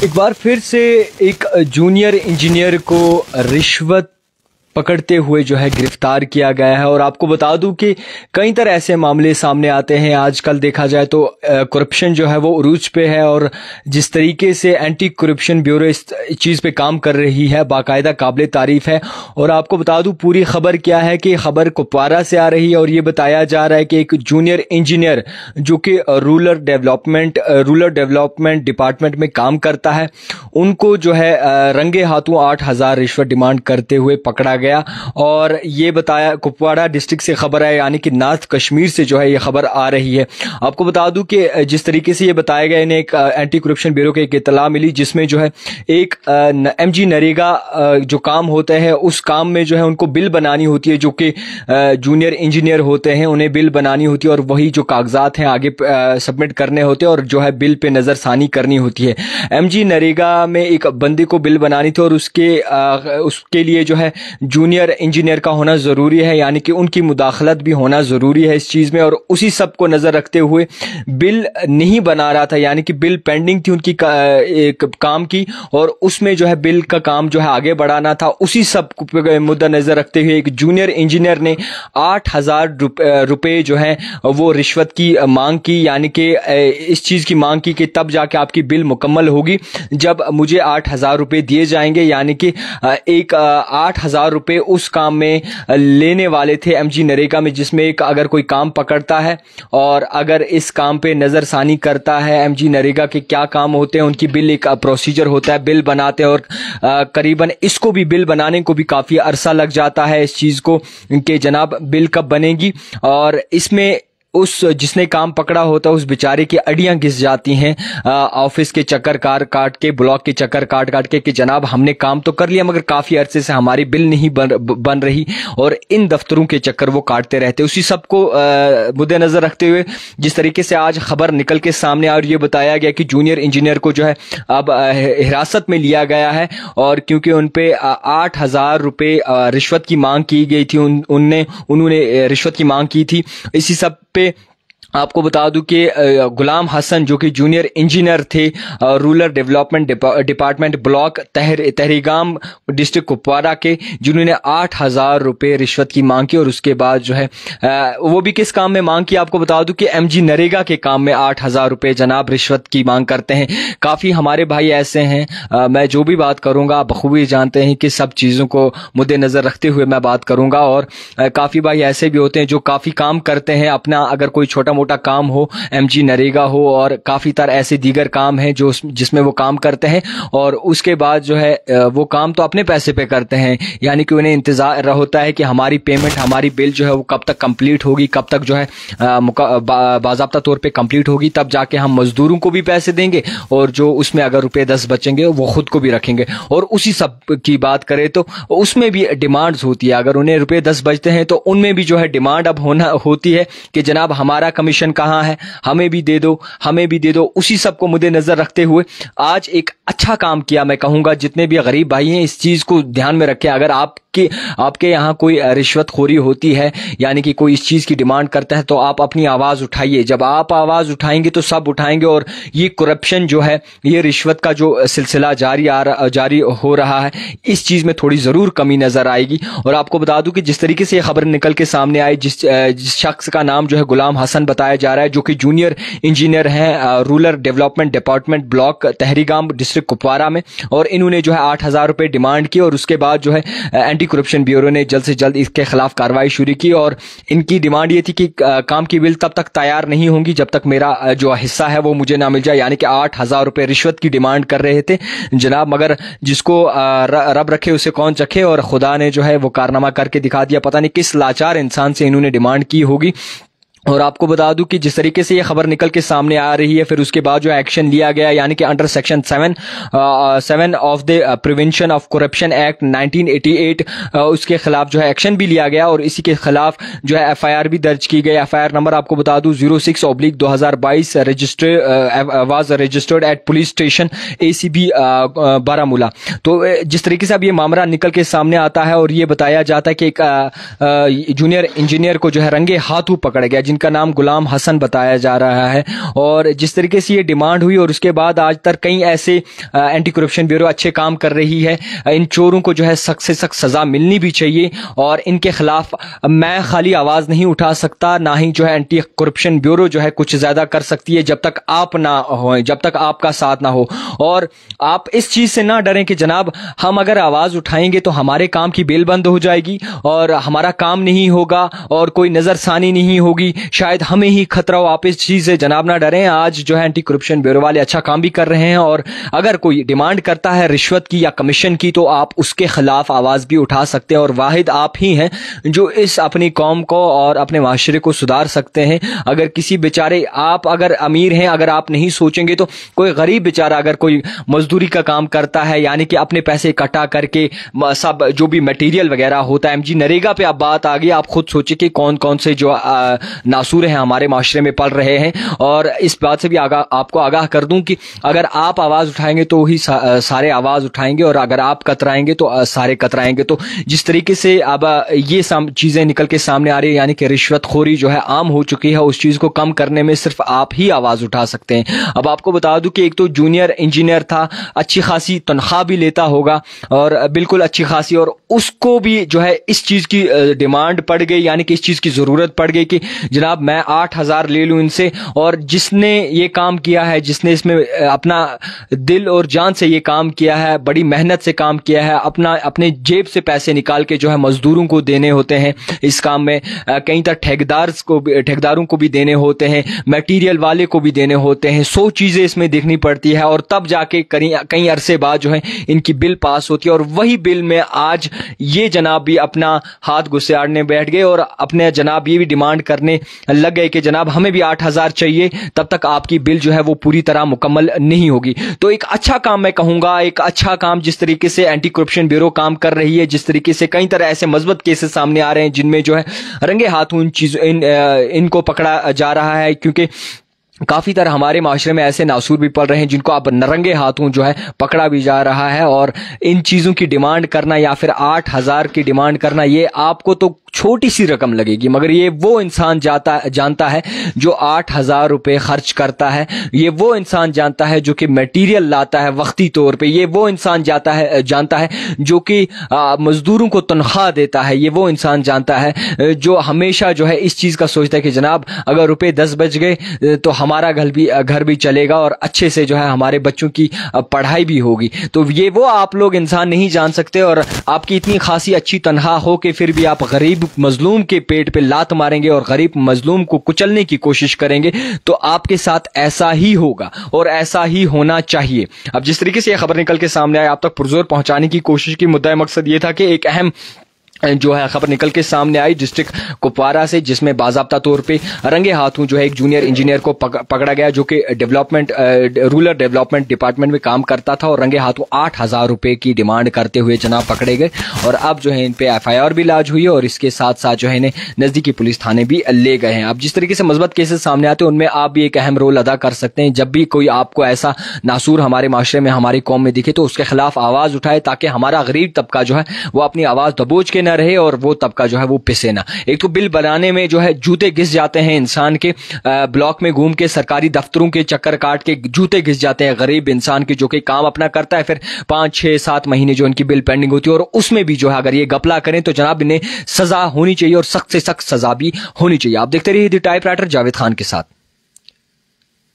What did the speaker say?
एक बार फिर से एक जूनियर इंजीनियर को रिश्वत पकड़ते हुए जो है गिरफ्तार किया गया है। और आपको बता दूं कि कई तरह ऐसे मामले सामने आते हैं आजकल, देखा जाए तो करप्शन जो है वो उरूज पे है, और जिस तरीके से एंटी करप्शन ब्यूरो इस चीज़ पे काम कर रही है बाकायदा काबिल तारीफ है। और आपको बता दूं पूरी खबर क्या है कि खबर कुपवारा से आ रही है और ये बताया जा रहा है कि एक जूनियर इंजीनियर जो कि रूरल डेवलपमेंट डिपार्टमेंट में काम करता है, उनको जो है रंगे हाथों 8,000 रिश्वत डिमांड करते हुए पकड़ा गया। और ये बताया, कुपवाड़ा डिस्ट्रिक्ट से खबर है, यानी कि नॉर्थ कश्मीर से जो है ये खबर आ रही है। आपको बता दूं कि जिस तरीके से ये बताया गया, इन्हें एक एंटी करप्शन ब्यूरो की एक इत्तला मिली जिसमें जो है एक एमजी नरेगा जो काम होता है उस काम में जो है उनको बिल बनानी होती है, जो कि जूनियर इंजीनियर होते हैं उन्हें बिल बनानी होती है और वही जो कागजात हैं आगे सबमिट करने होते हैं और जो है बिल पे नजरसानी करनी होती है। एमजी नरेगा में एक बंदे को बिल बनानी थी और उसके लिए जो है जूनियर इंजीनियर का होना जरूरी है, यानी कि उनकी मुदाखलत भी होना जरूरी है इस चीज में। और उसी सब को नजर रखते हुए बिल नहीं बना रहा था, यानी कि बिल पेंडिंग थी उनकी एक काम की, और उसमें जो है बिल का काम जो है आगे बढ़ाना था। उसी सब मुद्दा नजर रखते हुए एक जूनियर इंजीनियर ने 8,000 रुपए जो है वो रिश्वत की मांग की, यानी कि इस चीज की मांग की कि तब जाके आपकी बिल मुकम्मल होगी जब मुझे 8,000 रुपए दिए जाएंगे। यानी कि एक 8,000 रुपए उस काम में लेने वाले थे एमजी नरेगा में, जिसमें एक अगर कोई काम पकड़ता है और अगर इस काम पे नजरसानी करता है, एमजी नरेगा के क्या काम होते हैं, उनकी बिल एक प्रोसीजर होता है, बिल बनाते हैं। और करीबन इसको भी बिल बनाने को भी काफी अरसा लग जाता है इस चीज को कि जनाब बिल कब बनेगी। और इसमें उस जिसने काम पकड़ा होता है उस बेचारे की अड़ियां घिस जाती हैं ऑफिस के चक्कर काट के, ब्लॉक के चक्कर काट के कि जनाब हमने काम तो कर लिया मगर काफी अरसे से हमारी बिल नहीं बन रही, और इन दफ्तरों के चक्कर वो काटते रहते। उसी सब को मुद्देनजर रखते हुए जिस तरीके से आज खबर निकल के सामने आई और ये बताया गया कि जूनियर इंजीनियर को जो है अब हिरासत में लिया गया है, और क्योंकि उन पे 8,000 रुपए रिश्वत की मांग की गई थी, उन्होंने रिश्वत की मांग की थी। इसी सब पे आपको बता दूं कि गुलाम हसन जो कि जूनियर इंजीनियर थे rural development department block Tahrigam district Kupwara के, जिन्होंने 8,000 रुपए रिश्वत की मांग की। और उसके बाद जो है वो भी किस काम में मांग की, आपको बता दूं कि एमजी नरेगा के काम में 8,000 रुपए जनाब रिश्वत की मांग करते हैं। काफ़ी हमारे भाई ऐसे हैं, मैं जो भी बात करूंगा आप बखूबी जानते हैं कि सब चीज़ों को मुद्देनजर रखते हुए मैं बात करूंगा। और काफ़ी भाई ऐसे भी होते हैं जो काफ़ी काम करते हैं अपना, अगर कोई छोटा मोटा काम हो, एमजी नरेगा हो, और काफी तरह ऐसे दीगर काम हैं जो जिसमें वो काम करते हैं, और उसके बाद जो है वो काम तो अपने पैसे पे करते हैं, यानी कि उन्हें इंतजार होता है कि हमारी पेमेंट, हमारी बिल जो है वो कब तक कंप्लीट होगी, कब तक जो है बाज़ाब्ता तौर पे कंप्लीट होगी, तब जाके हम मजदूरों को भी पैसे देंगे, और जो उसमें अगर रुपए 10 बचेंगे वो खुद को भी रखेंगे। और उसी सब की बात करें तो उसमें भी डिमांड्स होती है, अगर उन्हें रुपए 10 बचते हैं तो उनमें भी जो है डिमांड अब होती है कि जनाब हमारा कमीशन कहां है, हमें भी दे दो, हमें भी दे दो। उसी सब को मुद्देनजर रखते हुए आज एक अच्छा काम किया, मैं कहूंगा जितने भी गरीब भाई हैं इस चीज को ध्यान में रखें। अगर आपके यहाँ कोई रिश्वतखोरी होती है, यानी कि कोई इस चीज की डिमांड करता है, तो आप अपनी आवाज उठाइए। जब आप आवाज उठाएंगे तो सब उठाएंगे, और ये करप्शन जो है, ये रिश्वत का जो सिलसिला जारी हो रहा है, इस चीज में थोड़ी जरूर कमी नजर आएगी। और आपको बता दूं कि जिस तरीके से ये खबर निकल के सामने आई, जिस शख्स का नाम जो है गुलाम हसन बताया जा रहा है, जो कि जूनियर इंजीनियर हैं rural development department block Tahrigam district Kupwara में, और इन्होंने जो है 8,000 रुपए डिमांड की। और उसके बाद जो है एंटी करप्शन ब्यूरो ने जल्द से जल्द इसके खिलाफ कार्रवाई शुरू की, और इनकी डिमांड ये थी कि काम की बिल तब तक तैयार नहीं होंगी जब तक मेरा जो हिस्सा है वो मुझे ना मिल जाए, यानी कि 8,000 रुपए रिश्वत की डिमांड कर रहे थे जनाब। मगर जिसको रब रखे उसे कौन चखे, और खुदा ने जो है वो कारनामा करके दिखा दिया। पता नहीं किस लाचार इंसान से इन्होंने डिमांड की होगी। और आपको बता दूं कि जिस तरीके से ये खबर निकल के सामने आ रही है, फिर उसके बाद जो एक्शन लिया गया, यानी कि under section 7 of the prevention of corruption act 1988 उसके खिलाफ जो है एक्शन भी लिया गया, और इसी के खिलाफ जो है एफआईआर भी दर्ज की गई। एफआईआर नंबर आपको बता दूं 06/2022 was registered eight police station ACB Baramulla. तो जिस तरीके से अब ये मामला निकल के सामने आता है और ये बताया जाता है कि एक जूनियर इंजीनियर को जो है रंगे हाथों पकड़ा गया, जिनका नाम गुलाम हसन बताया जा रहा है। और जिस तरीके से ये डिमांड हुई और उसके बाद आज तक कई ऐसे एंटी करप्शन ब्यूरो अच्छे काम कर रही है। इन चोरों को जो है सख्त से सख्त सजा मिलनी भी चाहिए और इनके खिलाफ मैं खाली आवाज नहीं उठा सकता, ना ही जो है एंटी करप्शन ब्यूरो जो है कुछ ज्यादा कर सकती है जब तक आप ना हो, जब तक आपका साथ ना हो। और आप इस चीज से ना डरें कि जनाब हम अगर आवाज उठाएंगे तो हमारे काम की बेल बंद हो जाएगी और हमारा काम नहीं होगा और कोई नजरसानी नहीं होगी, शायद हमें ही खतरा हो। आप इस चीज से जनाब ना डरें। आज जो है एंटी करप्शन ब्यूरो वाले अच्छा काम भी कर रहे हैं और अगर कोई डिमांड करता है रिश्वत की या कमीशन की तो आप उसके खिलाफ आवाज भी उठा सकते हैं। और वाहिद आप ही हैं जो इस अपनी कौम को और अपने माशरे को सुधार सकते हैं। अगर किसी बेचारे, आप अगर अमीर हैं, अगर आप नहीं सोचेंगे तो कोई गरीब बेचारा अगर कोई मजदूरी का काम करता है, यानी कि अपने पैसे इकट्ठा करके सब जो भी मटेरियल वगैरह होता है, एमजी नरेगा पे आप बात आ गई, आप खुद सोचिए कि कौन कौन से जो नासूर हैं हमारे माशरे में पल रहे हैं। और इस बात से भी आपको आगाह कर दूं कि अगर आप आवाज उठाएंगे तो ही सारे आवाज उठाएंगे और अगर आप कतराएंगे तो सारे कतराएंगे। तो जिस तरीके से अब ये चीजें निकल के सामने आ रही है, यानी कि रिश्वतखोरी जो है आम हो चुकी है, उस चीज को कम करने में सिर्फ आप ही आवाज उठा सकते हैं। अब आपको बता दूं कि एक तो जूनियर इंजीनियर था, अच्छी खासी तनख्वाह भी लेता होगा और बिल्कुल अच्छी खासी, और उसको भी जो है इस चीज की डिमांड पड़ गई, यानी कि इस चीज की जरूरत पड़ गई कि जनाब मैं 8,000 ले लूं इनसे। और जिसने ये काम किया है, जिसने इसमें अपना दिल और जान से ये काम किया है, बड़ी मेहनत से काम किया है, अपने जेब से पैसे निकाल के जो है मजदूरों को देने होते हैं इस काम में, कहीं तक ठेकेदारों को भी देने होते हैं, मटेरियल वाले को भी देने होते हैं, 100 चीजें इसमें देखनी पड़ती है और तब जाके कई अरसे बाद जो है इनकी बिल पास होती है। और वही बिल में आज ये जनाब भी अपना हाथ गुस्साड़ने बैठ गए और अपने जनाब ये भी डिमांड करने लग गए कि जनाब हमें भी 8,000 चाहिए, तब तक आपकी बिल जो है वो पूरी तरह मुकम्मल नहीं होगी। तो एक अच्छा काम मैं कहूंगा, एक अच्छा काम जिस तरीके से एंटी करप्शन ब्यूरो काम कर रही है, जिस तरीके से कई तरह ऐसे मजबूत केसेस सामने आ रहे हैं जिनमें जो है रंगे हाथों इनको पकड़ा जा रहा है, क्योंकि काफी तरह हमारे माशरे में ऐसे नासूर भी पड़ रहे हैं जिनको अब नरंगे हाथों जो है पकड़ा भी जा रहा है। और इन चीजों की डिमांड करना या फिर 8,000 की डिमांड करना, ये आपको तो छोटी सी रकम लगेगी, मगर ये वो इंसान जानता है जो 8,000 रुपए खर्च करता है, ये वो इंसान जानता है जो कि मटेरियल लाता है वक्ती तौर पे, ये वो इंसान जानता है जो कि मजदूरों को तनख्वाह देता है, ये वो इंसान जानता है जो हमेशा जो है इस चीज का सोचता है कि जनाब अगर रुपए 10 बच गए तो हमारा घर भी चलेगा और अच्छे से जो है हमारे बच्चों की पढ़ाई भी होगी। तो ये वो आप लोग इंसान नहीं जान सकते। और आपकी इतनी खासी अच्छी तनख्वाह हो कि फिर भी आप गरीब मजलूम के पेट पे लात मारेंगे और गरीब मजलूम को कुचलने की कोशिश करेंगे, तो आपके साथ ऐसा ही होगा और ऐसा ही होना चाहिए। अब जिस तरीके से यह खबर निकल के सामने आई, आप तक पुरजोर पहुंचाने की कोशिश की। मुद्दा मकसद ये था कि एक अहम जो है खबर निकल के सामने आई डिस्ट्रिक्ट कुपवारा से, जिसमें बाज़ाब्ता तौर पे रंगे हाथों जो है एक जूनियर इंजीनियर को पकड़ा गया जो कि रूरल डेवलपमेंट डिपार्टमेंट में काम करता था और रंगे हाथों 8,000 रुपए की डिमांड करते हुए जनाब पकड़े गए। और अब जो है इन पे FIR भी लाज हुई है और इसके साथ साथ जो है इन्हें नजदीकी पुलिस थाने भी ले गए हैं। अब जिस तरीके से मस्बत केसेस सामने आते हैं उनमें आप भी एक अहम रोल अदा कर सकते हैं। जब भी कोई आपको ऐसा नासूर हमारे माशरे में, हमारी कौम में दिखे तो उसके खिलाफ आवाज उठाए, ताकि हमारा गरीब तबका जो है वो अपनी आवाज दबोच के रहे और वो तबका जो है वो पिसे ना। एक तो बिल बनाने में जो है जूते घिस जाते हैं इंसान के, ब्लॉक में घूम के सरकारी दफ्तरों के चक्कर काट के जूते घिस जाते हैं गरीब इंसान के, जो कि काम अपना करता है, फिर 5, 6, 7 महीने जो उनकी बिल पेंडिंग होती है और उसमें भी जो है अगर ये गपला करें तो जनाब इन्हें सजा होनी चाहिए और सख्त से सख्त सजा भी होनी चाहिए। आप देखते रहिए द टाइपराइटर जावेद खान के साथ।